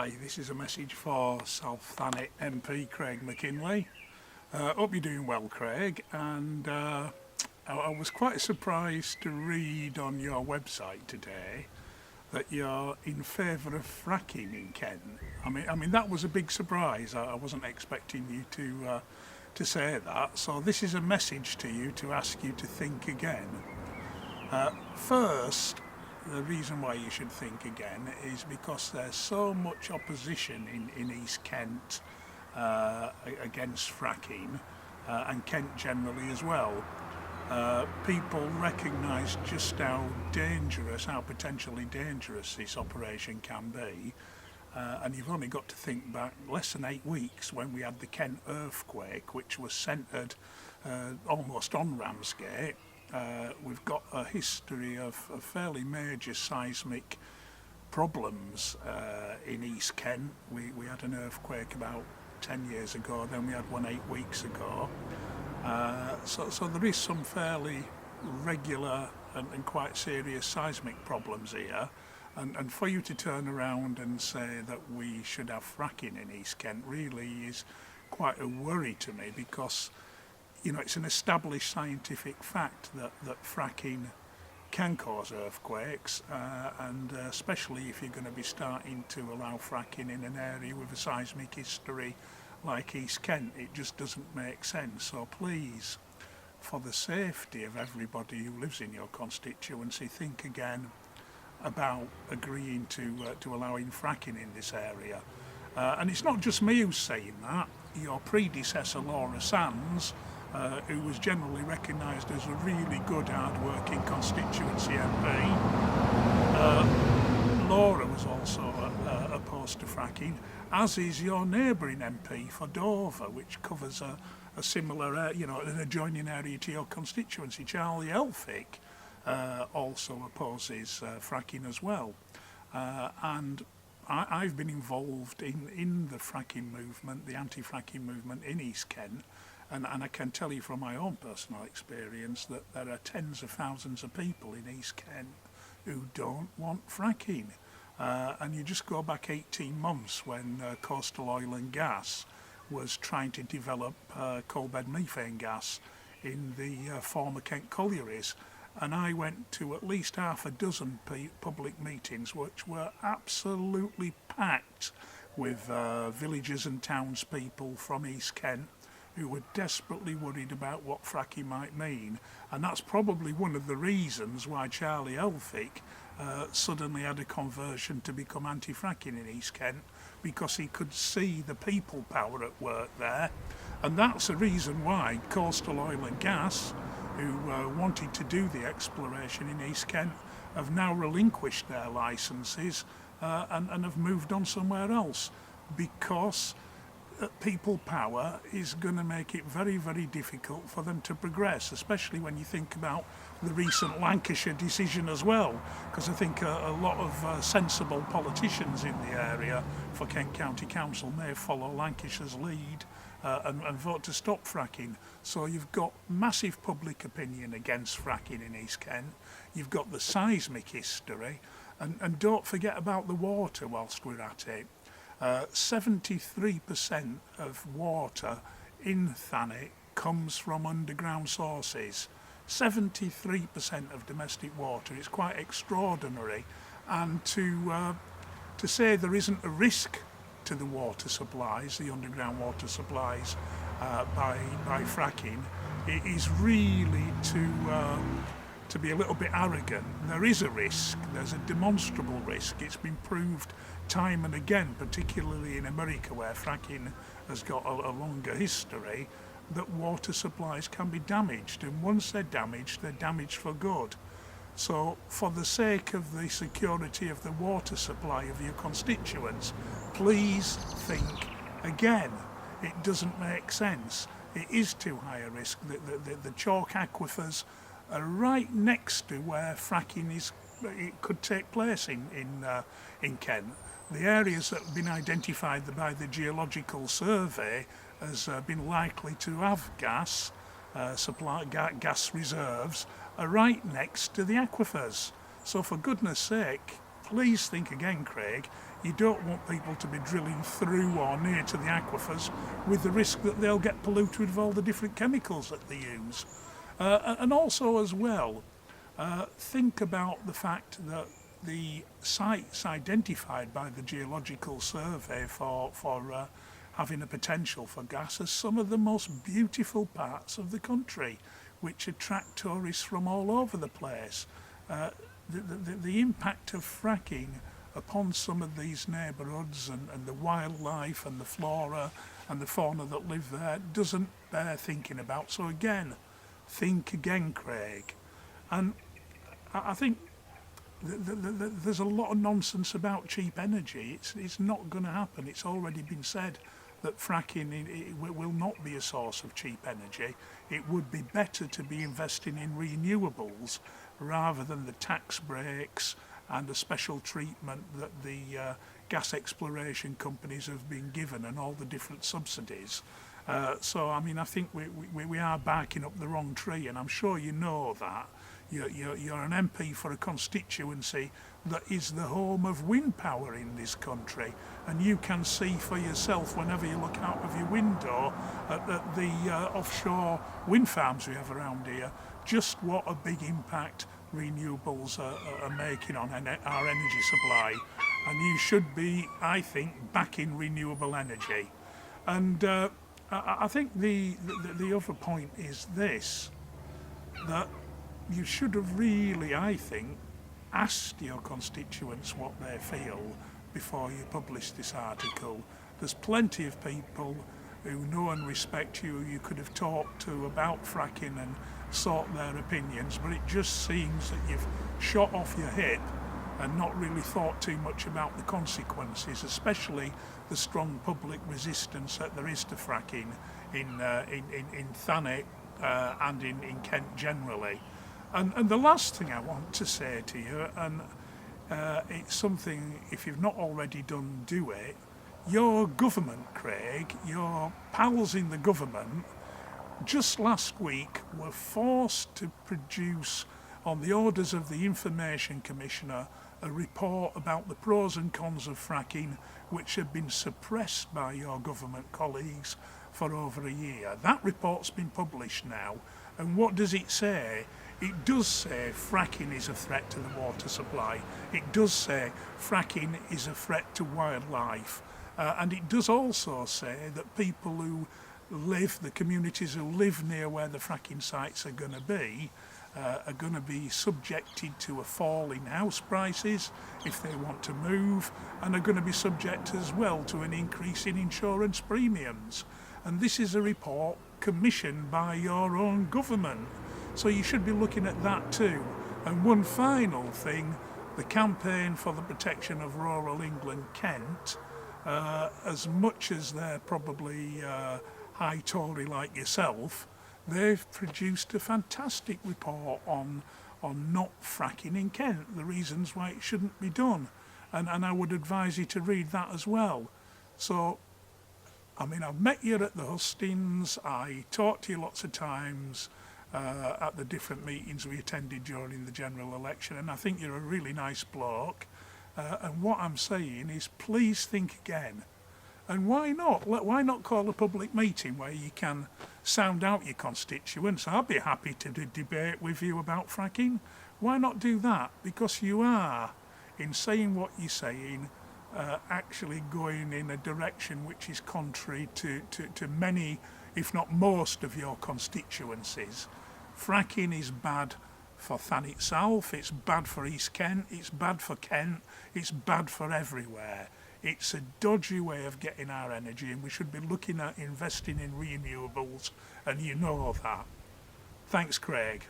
Hi, this is a message for South Thanet MP Craig McInlay. Hope you're doing well, Craig, and I was quite surprised to read on your website today that you're in favour of fracking in Kent. I mean that was a big surprise. I wasn't expecting you to say that. So this is a message to you to ask you to think again. First, the reason why you should think again is because there's so much opposition in East Kent against fracking and Kent generally as well. People recognise just how potentially dangerous this operation can be. And you've only got to think back less than 8 weeks when we had the Kent earthquake, which was centred almost on Ramsgate. We've got a history of fairly major seismic problems in East Kent. We had an earthquake about 10 years ago, then we had one 8 weeks ago. So there is some fairly regular and quite serious seismic problems here. And for you to turn around and say that we should have fracking in East Kent really is quite a worry to me, because it's an established scientific fact that fracking can cause earthquakes, and especially if you're going to be starting to allow fracking in an area with a seismic history like East Kent, it just doesn't make sense. So please, for the safety of everybody who lives in your constituency, think again about agreeing to allowing fracking in this area. And it's not just me who's saying that. Your predecessor, Laura Sands, who was generally recognised as a really good, hard-working constituency MP. Laura was also opposed to fracking, as is your neighbouring MP for Dover, which covers a similar, an adjoining area to your constituency. Charlie Elphick also opposes fracking as well. And I've been involved in the fracking movement, the anti-fracking movement in East Kent. And I can tell you from my own personal experience that there are tens of thousands of people in East Kent who don't want fracking. And you just go back 18 months when Coastal Oil and Gas was trying to develop coal bed methane gas in the former Kent collieries. And I went to at least half a dozen public meetings which were absolutely packed with villagers and townspeople from East Kent who were desperately worried about what fracking might mean. And that's probably one of the reasons why Charlie Elphick suddenly had a conversion to become anti-fracking in East Kent, because he could see the people power at work there. And that's the reason why Coastal Oil and Gas, who wanted to do the exploration in East Kent, have now relinquished their licences and have moved on somewhere else, because people power is going to make it very, very difficult for them to progress, especially when you think about the recent Lancashire decision as well, because I think a lot of sensible politicians in the area for Kent County Council may follow Lancashire's lead and vote to stop fracking. So you've got massive public opinion against fracking in East Kent, you've got the seismic history, and don't forget about the water whilst we're at it. 73% of water in Thanet comes from underground sources. 73% of domestic water is quite extraordinary, and to say there isn't a risk to the water supplies, the underground water supplies, by fracking, it is really to be a little bit arrogant. There is a risk, there's a demonstrable risk. It's been proved time and again, particularly in America where fracking has got a longer history, that water supplies can be damaged, and once they're damaged for good. So for the sake of the security of the water supply of your constituents, please think again. It doesn't make sense. It is too high a risk. The chalk aquifers are right next to where fracking it could take place in Kent. The areas that have been identified by the Geological Survey as been likely to have gas reserves are right next to the aquifers. So for goodness sake, please think again, Craig. You don't want people to be drilling through or near to the aquifers with the risk that they'll get polluted with all the different chemicals that they use. And also as well, think about the fact that the sites identified by the Geological Survey for having a potential for gas are some of the most beautiful parts of the country, which attract tourists from all over the place. The impact of fracking upon some of these neighbourhoods and the wildlife and the flora and the fauna that live there doesn't bear thinking about. So again, think again, Craig. And I think there's a lot of nonsense about cheap energy. It's not going to happen. It's already been said that fracking it will not be a source of cheap energy. It would be better to be investing in renewables rather than the tax breaks and the special treatment that the gas exploration companies have been given and all the different subsidies. So, I mean, I think we are barking up the wrong tree, and I'm sure you know that. You're an MP for a constituency that is the home of wind power in this country, and you can see for yourself whenever you look out of your window at the offshore wind farms we have around here, just what a big impact renewables are making on our energy supply. And you should be, I think, backing renewable energy. And I think the other point is this, that you should have really, I think, asked your constituents what they feel before you publish this article. There's plenty of people who know and respect you could have talked to about fracking and sought their opinions, but it just seems that you've shot off your hip and not really thought too much about the consequences, especially the strong public resistance that there is to fracking in Thanet and in Kent generally. And the last thing I want to say to you, and it's something, if you've not already done, do it. Your government, Craig, your pals in the government, just last week were forced to produce, on the orders of the Information Commissioner, a report about the pros and cons of fracking, which had been suppressed by your government colleagues for over a year. That report's been published now, and what does it say? It does say fracking is a threat to the water supply. It does say fracking is a threat to wildlife. And it does also say that people who live, the communities who live near where the fracking sites are going to be subjected to a fall in house prices if they want to move, and are going to be subject as well to an increase in insurance premiums. And this is a report commissioned by your own government. So you should be looking at that too. And one final thing, the campaign for the protection of rural England, Kent, as much as they're probably high Tory like yourself, they've produced a fantastic report on not fracking in Kent, the reasons why it shouldn't be done. And I would advise you to read that as well. So, I mean, I've met you at the hustings, I talked to you lots of times at the different meetings we attended during the general election, and I think you're a really nice bloke. And what I'm saying is, please think again. And why not? Why not call a public meeting where you can sound out your constituents? I'd be happy to debate with you about fracking. Why not do that? Because you are, in saying what you're saying, actually going in a direction which is contrary to many, if not most, of your constituencies. Fracking is bad for Thanet South, it's bad for East Kent, it's bad for Kent, it's bad for everywhere. It's a dodgy way of getting our energy, and we should be looking at investing in renewables, and you know that. Thanks, Craig.